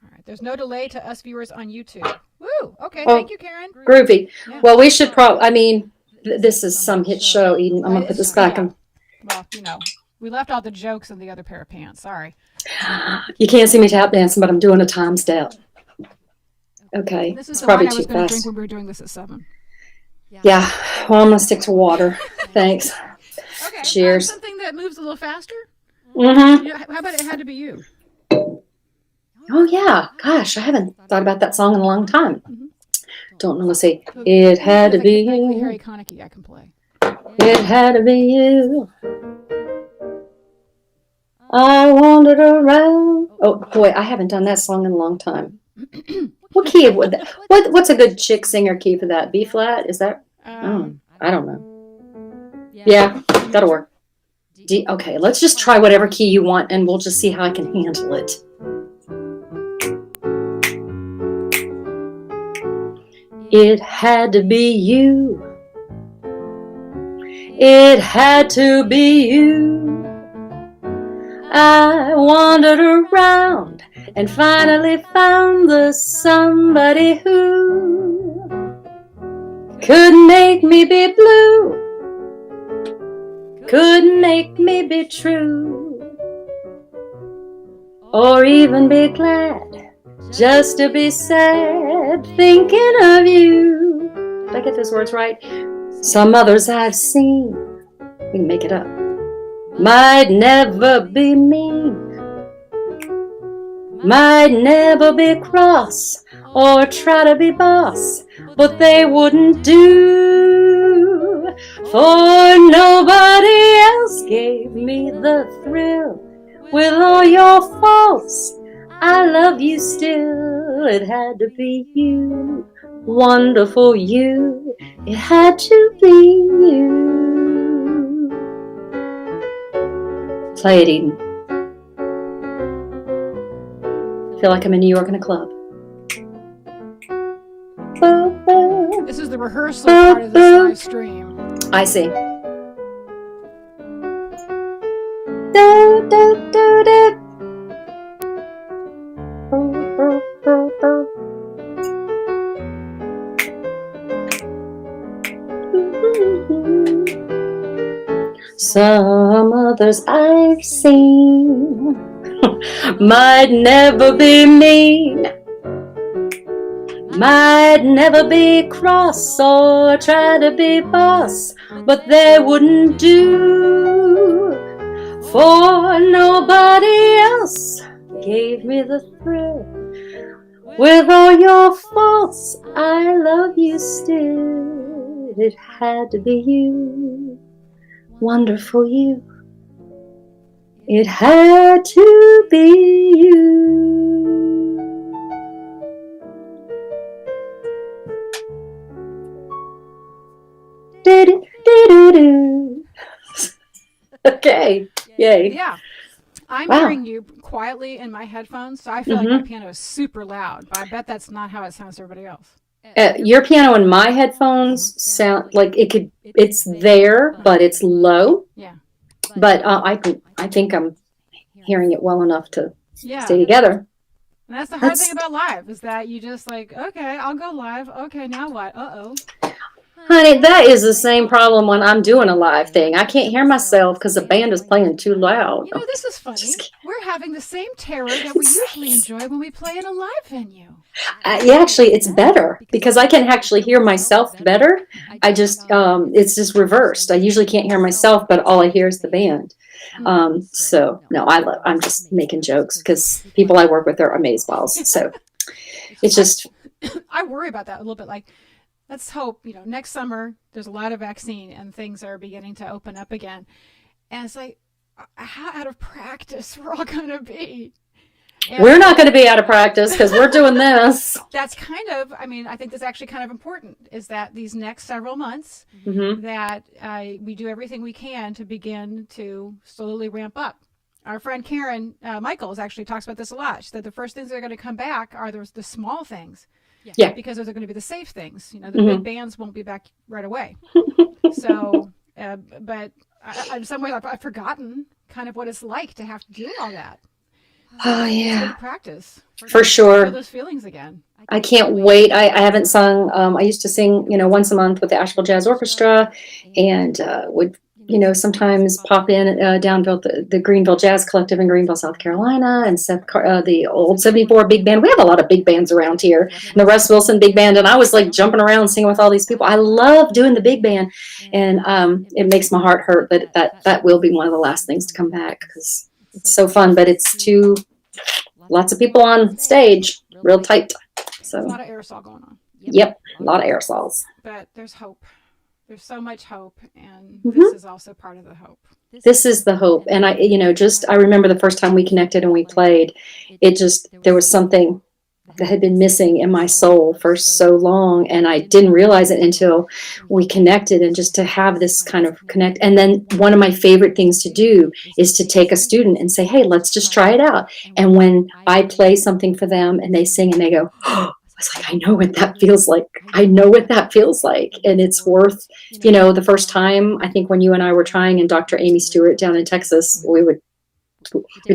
A: All right. There's no delay to us viewers on YouTube. Woo! Okay, thank you, Karen.
B: Groovy. Yeah. Well, we should this is some hit show, Eden. I'm going to put this back on.
A: Well, we left all the jokes in the other pair of pants. Sorry.
B: You can't see me tap dancing, but I'm doing a time step. Okay.
A: This is
B: probably
A: the wine
B: too
A: I was going to
B: fast.
A: drink when we were doing this at 7.
B: Yeah. Well, I'm going to stick to water. Thanks.
A: Okay.
B: Cheers.
A: Something that moves a little faster?
B: Mm-hmm.
A: How about It Had to Be You?
B: Oh, yeah. Gosh, I haven't thought about that song in a long time. Don't know. Let's see. It had to be you.
A: Harry Connicky, I can play.
B: It had to be you. I wandered around. Oh, boy, I haven't done that song in a long time. What key would that? What's a good chick singer key for that? B flat? Is that? I don't know. Yeah, that'll work. D. Okay, let's just try whatever key you want, and we'll just see how I can handle it. It had to be you. It had to be you. I wandered around and finally found the somebody who could make me be blue, could make me be true, or even be glad just to be sad thinking of you. Did I get those words right? Some others I've seen, we can make it up, might never be mean, might never be cross or try to be boss, but they wouldn't do, for nobody else gave me the thrill. With all your faults, I love you still. It had to be you, wonderful you. It had to be you. Play it, Eden. Feel like I'm in New York in a club.
A: This is the rehearsal part of this live stream.
B: I see. Some others I've seen might never be mean, might never be cross or try to be boss, but they wouldn't do, for nobody else gave me the thrill. With all your faults, I love you still. It had to be you, wonderful you. It had to be you. Do-do-do-do-do. Okay, yay.
A: Yeah. I'm hearing you quietly in my headphones, so I feel like my piano is super loud, but I bet that's not how it sounds to everybody else.
B: Your piano in my headphones sound like it's there, but it's low.
A: Yeah.
B: But I think I'm hearing it well enough to stay together.
A: And that's the hard thing about live, is that you just like, okay, I'll go live. Okay, now what? Uh-oh.
B: Honey, that is the same problem when I'm doing a live thing. I can't hear myself because the band is playing too loud.
A: You know, this is funny. We're having the same terror that we usually enjoy when we play in a live venue.
B: Yeah, actually, it's better because I can actually hear myself better. I just, it's just reversed. I usually can't hear myself, but all I hear is the band. So, no, I'm just making jokes because people I work with are amazeballs. So, it's just.
A: I worry about that a little bit. Like, let's hope, next summer there's a lot of vaccine and things are beginning to open up again. And it's like, how out of practice we're all going to be. And
B: we're not going to be out of practice because we're doing this.
A: That's I think that's actually kind of important, is that these next several months that we do everything we can to begin to slowly ramp up. Our friend Karen Michaels actually talks about this a lot. She said the first things that are going to come back are the small things.
B: Yeah.
A: Because those are going to be the safe things. The big bands won't be back right away. So, but in some ways I've forgotten kind of what it's like to have to do all that.
B: Oh, yeah.
A: It's good practice.
B: For sure.
A: Feel those feelings again.
B: I can't wait. I haven't sung. I used to sing, once a month with the Asheville Jazz Orchestra, and would, sometimes pop in down the Greenville Jazz Collective in Greenville, South Carolina, and the old 74 big band. We have a lot of big bands around here, and the Russ Wilson big band. And I was like jumping around singing with all these people. I love doing the big band, and it makes my heart hurt. But that will be one of the last things to come back because it's so fun. But it's lots of people on stage, real tight. So
A: a lot of aerosol going on.
B: Yep, a lot of aerosols.
A: But there's hope. There's so much hope, and this is also part of the hope.
B: This is the hope. And I remember the first time we connected and we played, there was something that had been missing in my soul for so long, and I didn't realize it until we connected, and just to have this kind of connect. And then one of my favorite things to do is to take a student and say, hey, let's just try it out. And when I play something for them and they sing and they go, oh, I was like, I know what that feels like. I know what that feels like. And it's worth, the first time, I think when you and I were trying, and Dr. Amy Stewart down in Texas, it would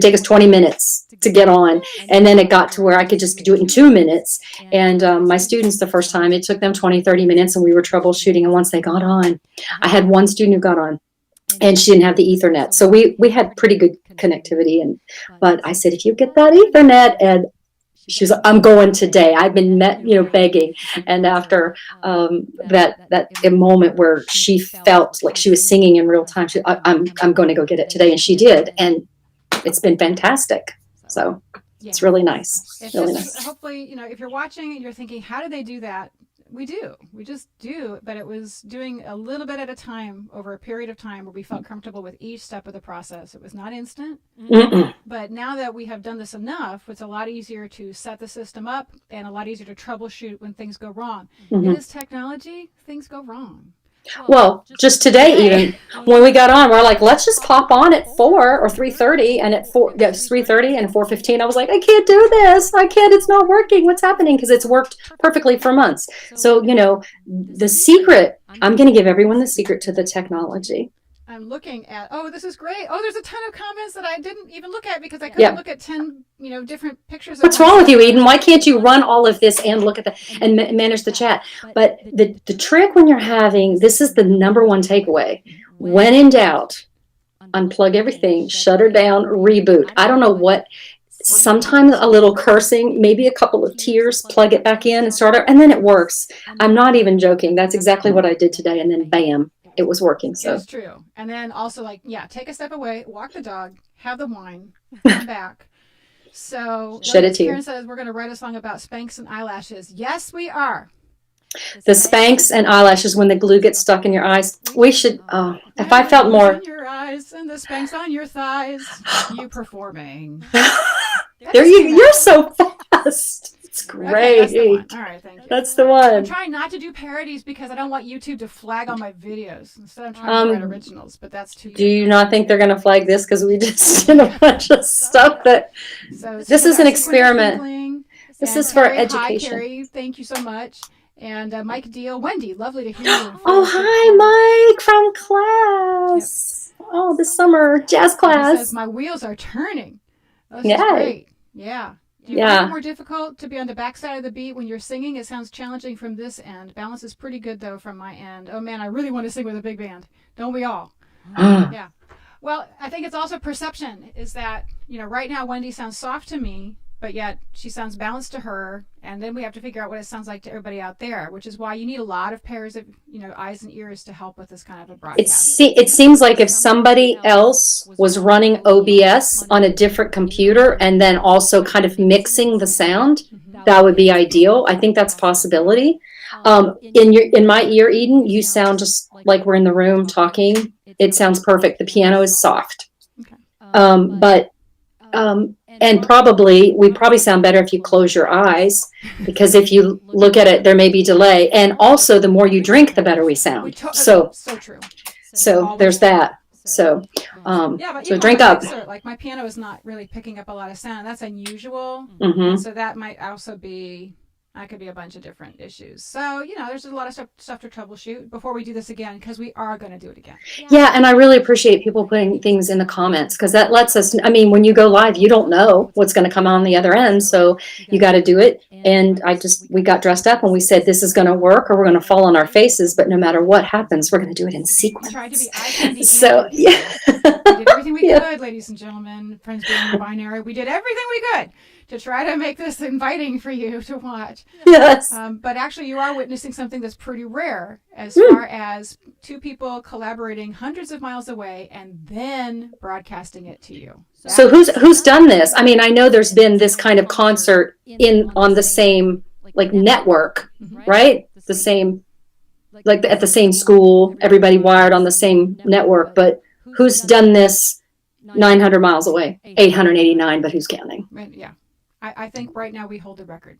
B: take us 20 minutes to get on. And then it got to where I could just do it in 2 minutes. And my students, the first time, it took them 20, 30 minutes, and we were troubleshooting. And once they got on, I had one student who got on, and she didn't have the Ethernet. So we had pretty good connectivity. But I said, if you get that Ethernet, and she was like, I'm going today. I've been begging. And after that moment where she felt like she was singing in real time, I'm going to go get it today. And she did. And it's been fantastic. So it's really nice.
A: It's
B: really
A: just,
B: nice.
A: Hopefully, if you're watching and you're thinking, how do they do that? We do. We just do. But it was doing a little bit at a time over a period of time where we felt comfortable with each step of the process. It was not instant. But now that we have done this enough, it's a lot easier to set the system up and a lot easier to troubleshoot when things go wrong. In this technology, things go wrong.
B: Well, just today, even when we got on, we're like, let's just pop on at 4 or 3:30, and at 3:30 and 4:15, I was like, I can't do this. I can't. It's not working. What's happening? Because it's worked perfectly for months. So, the secret, I'm going to give everyone the secret to the technology.
A: I'm looking at, oh, this is great. Oh, there's a ton of comments that I didn't even look at because I couldn't look at 10, different pictures.
B: What's wrong with you, Eden? Why can't you run all of this and look at the and manage the chat? But the trick when you're having, this is the number one takeaway. When in doubt, unplug everything, shut her down, reboot. I don't know what, sometimes a little cursing, maybe a couple of tears, plug it back in and start it, and then it works. I'm not even joking. That's exactly what I did today. And then bam, it was working. So
A: it's true. And then also take a step away, walk the dog, have the wine, come back. So
B: shed a tear.
A: Karen says we're going to write a song about Spanx and eyelashes. Yes, we are.
B: The Spanx and eyelashes, when the glue gets stuck in your eyes, we should, if I felt more.
A: In your eyes and the Spanx on your thighs, you performing.
B: You're so fast. It's great.
A: Okay, that's the one. All right, thank you.
B: That's the one.
A: I'm trying not to do parodies because I don't want YouTube to flag all my videos. Instead, I'm trying to write originals, but that's too.
B: Do you not think they're going to flag this because we just did a bunch of stuff that? So this is an experiment. This is for education.
A: Hi, Carrie. Thank you so much. And Mike Deal, Wendy, lovely to hear you.
B: Oh, hi, Mike from class. Yep. Oh, this summer jazz class.
A: He says, my wheels are turning. This is great. Yeah. Do you find it more difficult to be on the backside of the beat when you're singing? It sounds challenging from this end. Balance is pretty good, though, from my end. Oh, man, I really want to sing with a big band. Don't we all? Yeah. Well, I think it's also perception is that, right now Wendy sounds soft to me, but yet she sounds balanced to her. And then we have to figure out what it sounds like to everybody out there, which is why you need a lot of pairs of, eyes and ears to help with this kind of a broadcast.
B: It seems like if somebody else was running OBS on a different computer and then also kind of mixing the sound, that would be ideal. I think that's a possibility. In my ear, Eden, you sound just like we're in the room talking. It sounds perfect. The piano is soft. Okay. And we probably sound better if you close your eyes, because if you look at it, there may be delay. And also, the more you drink, the better we sound. So true. So there's that. So, so drink up.
A: Like my piano is not really picking up a lot of sound. That's unusual. So that might also be. That could be a bunch of different issues. So, there's a lot of stuff to troubleshoot before we do this again, because we are going to do it again.
B: Yeah, and I really appreciate people putting things in the comments, because that lets us, when you go live, you don't know what's going to come on the other end, so you got to do it. And we got dressed up and we said, this is going to work or we're going to fall on our faces, but no matter what happens, we're going to do it in sequence.
A: We tried to be eye candy.
B: So, yeah.
A: We did everything we could, ladies and gentlemen, friends being binary. We did everything we could to try to make this inviting for you to watch.
B: Yes.
A: But actually, you are witnessing something that's pretty rare as far as two people collaborating hundreds of miles away and then broadcasting it to you.
B: So who's done this? I know there's been this kind of concert on the same network, right? The same, at the same school, everybody wired on the same network. But who's done this 900 miles away? 889, but who's counting?
A: Yeah. I think right now we hold the record.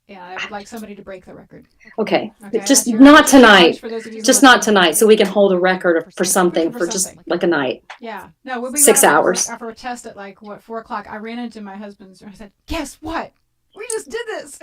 A: Yeah, I would like somebody to break the record.
B: Okay. Just not tonight. Just not tonight, so we can hold a record for something for just like a night.
A: Yeah. No, we'll be
B: 6 hours.
A: After a test at 4 o'clock, I ran into my husband's and I said, guess what? We just did this.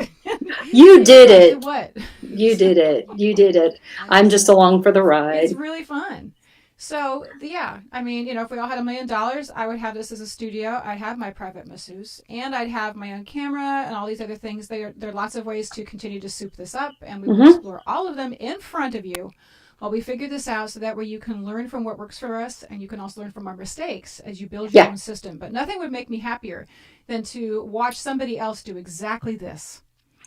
B: You did it.
A: What?
B: You did it. You did it. I'm just along for the ride.
A: It's really fun. So, yeah, if we all had $1 million, I would have this as a studio. I'd have my private masseuse, and I'd have my own camera and all these other things. There are lots of ways to continue to soup this up, and we will explore all of them in front of you while we figure this out, so that way you can learn from what works for us, and you can also learn from our mistakes as you build your own system. But nothing would make me happier than to watch somebody else do exactly this.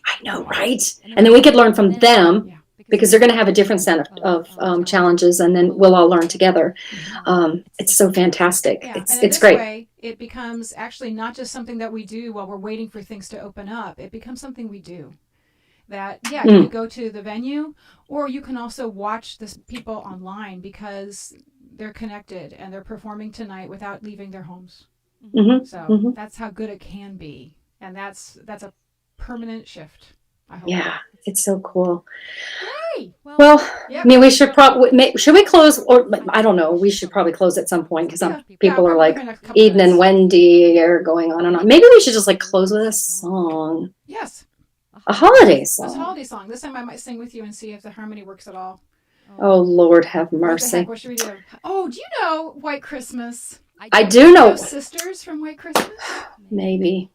B: I know, right? And then we could learn from them. Yeah. Because they're going to have a different set of challenges, and then we'll all learn together. It's so fantastic.
A: Yeah.
B: It's great.
A: Way, it becomes actually not just something that we do while we're waiting for things to open up. It becomes something we do. That, you go to the venue, or you can also watch the people online because they're connected and they're performing tonight without leaving their homes. So that's how good it can be. And that's a permanent shift. I hope.
B: Yeah, it's so cool.
A: Yay!
B: Well, we should should we close, or I don't know, we should probably close at some point, because people are like, Eden and Wendy are going on and on. Maybe we should just close with a song.
A: Yes.
B: A holiday song.
A: A holiday song. This time I might sing with you and see if the harmony works at all.
B: Oh, Lord have
A: What the
B: mercy.
A: heck? What should we do? Oh, do you know White Christmas?
B: I do know.
A: Those sisters from White Christmas?
B: Maybe.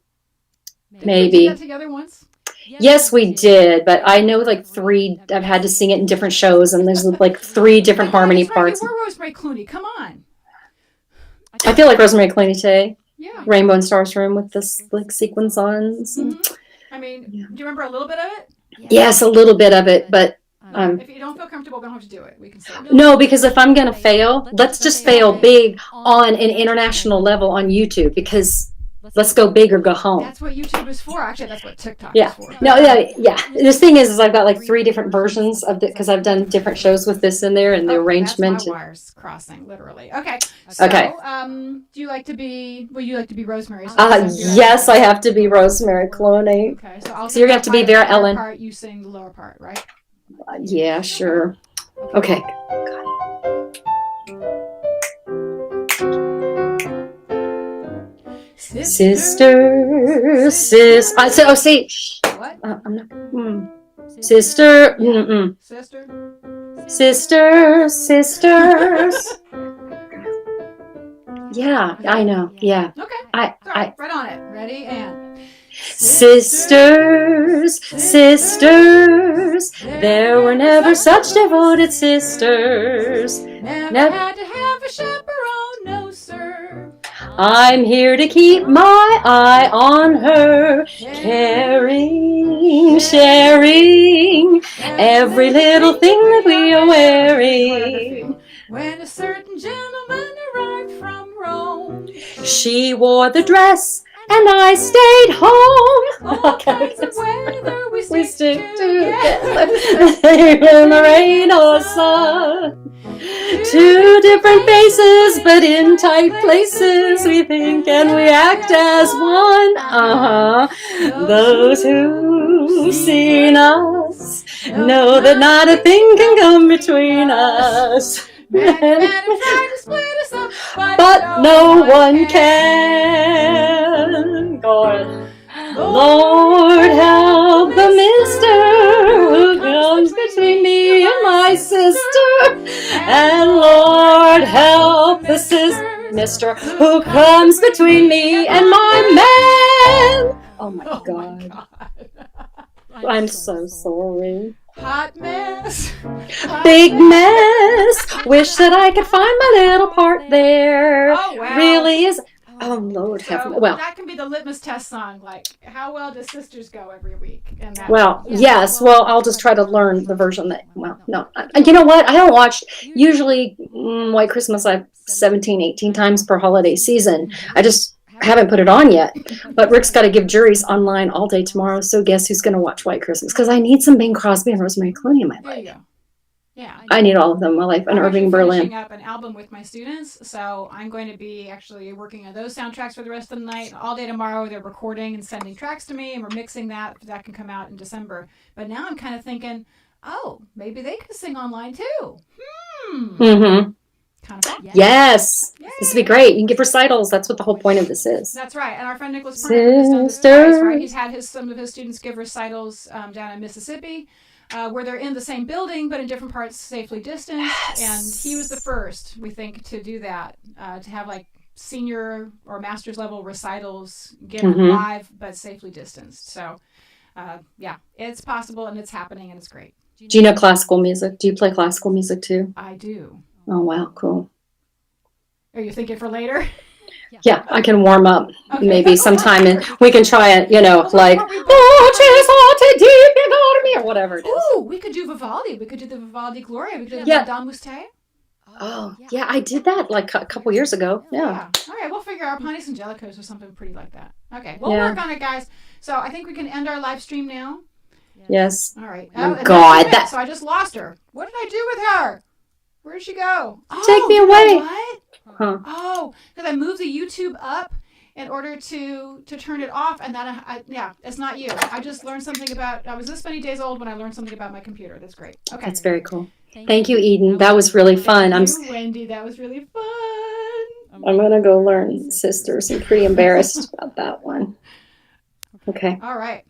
A: Did we do that together once?
B: Yes, we did, but I know like 3. I've had to sing it in different shows, and there's like 3 different harmony parts.
A: You were Rosemary Clooney. Come on.
B: I feel like Rosemary Clooney today.
A: Yeah.
B: Rainbow and Stars Room with this like sequins on.
A: I mean, do you remember a little bit of it?
B: Yes, a little bit of it, but
A: if you don't feel comfortable, we don't have to do it. We can say
B: no, because if I'm gonna fail, let's just fail big on an international level on YouTube, because let's go big or go home.
A: That's what YouTube is for. Actually, that's what TikTok
B: is
A: for.
B: No, yeah. The thing is I've got like 3 different versions of it, because I've done different shows with this in there, and the arrangement.
A: That's my wires crossing, literally. Okay. So, do you like to be? Will you like to be Rosemary?
B: Yes, I have to be Rosemary Clooney.
A: Okay. So
B: you're gonna have to be Vera Ellen.
A: Part, you sing the lower part, right?
B: Yeah, sure. Okay. Sister, sis. I said, see.
A: What?
B: I'm not. Sister.
A: Sister.
B: Sisters. Yeah, I know. Yeah.
A: Okay.
B: I
A: right on it. Ready and.
B: Sisters, there were never such devoted sisters.
A: Never had to have a chaperone, no sir.
B: I'm here to keep my eye on her, caring, sharing every little thing that we are wearing.
A: When a certain gentleman arrived from Rome,
B: she wore the dress and I stayed home.
A: All kinds of weather we stick together.
B: In the rain or sun. 2 different faces, but in tight places we think and we act as one. Those who've seen us know that not a thing can come between us.
A: Man tried to split us up,
B: but no one can. God. Lord help the mister who comes between me and my sister. And Lord help the mister who comes between me and my man. Oh my God. I'm so sorry.
A: Hot mess.
B: Big mess. Wish that I could find my little part there.
A: Oh, wow.
B: Really is. Oh, Lord have
A: well, that can be the litmus test song. Like, how well does Sisters go every week?
B: Yes. Well, I'll just try to learn the version that. Well, no. You know what? I don't watch. Usually, White Christmas, I've 17, 18 times per holiday season. I just haven't put it on yet. But Rick's got to give juries online all day tomorrow. So guess who's going to watch White Christmas? Because I need some Bing Crosby and Rosemary Clooney in my life.
A: There you go. Yeah,
B: I need all of them in my life. And Irving Berlin.
A: I'm finishing up an album with my students, so I'm going to be actually working on those soundtracks for the rest of the night. All day tomorrow, they're recording and sending tracks to me, and we're mixing that. That can come out in December. But now I'm kind of thinking, oh, maybe they could sing online too.
B: Mm-hmm.
A: Kind of fun.
B: Yes. This would be great. You can give recitals. That's what the whole point of this is.
A: That's right. And our friend Nicholas Perner has done this twice, right? He's had some of his students give recitals down in Mississippi. Where they're in the same building but in different parts, safely distanced. Yes. And he was the first, we think, to do that, to have like senior or master's level recitals given live but safely distanced. So, it's possible and it's happening and it's great.
B: Do you know classical music? Do you play classical music too?
A: I do.
B: Oh, wow. Cool.
A: Are you thinking for later?
B: Yeah, I can warm up maybe sometime and we can try it, like, oh, tis deep, you go to me, or whatever it is.
A: Oh, we could do Vivaldi. We could do the Vivaldi Gloria. We could do the Don Mouste.
B: Oh, yeah, I did that like a couple years ago. Yeah.
A: All right, we'll figure out Pontius Angelicus or something pretty like that. Okay, we'll work on it, guys. So I think we can end our live stream now.
B: Yes.
A: All right.
B: Oh, God.
A: So I just lost her. What did I do with her? Where did she go?
B: Take me away.
A: What?
B: Huh.
A: Oh, because I moved the YouTube up in order to turn it off, and that it's not you. I just learned something about. I was this many days old when I learned something about my computer. That's great. Okay,
B: that's very cool. Thank you, Eden. That was really fun.
A: Thank you, Wendy. That was really fun.
B: I'm gonna go learn Sisters. I'm pretty embarrassed about that one. Okay.
A: All right.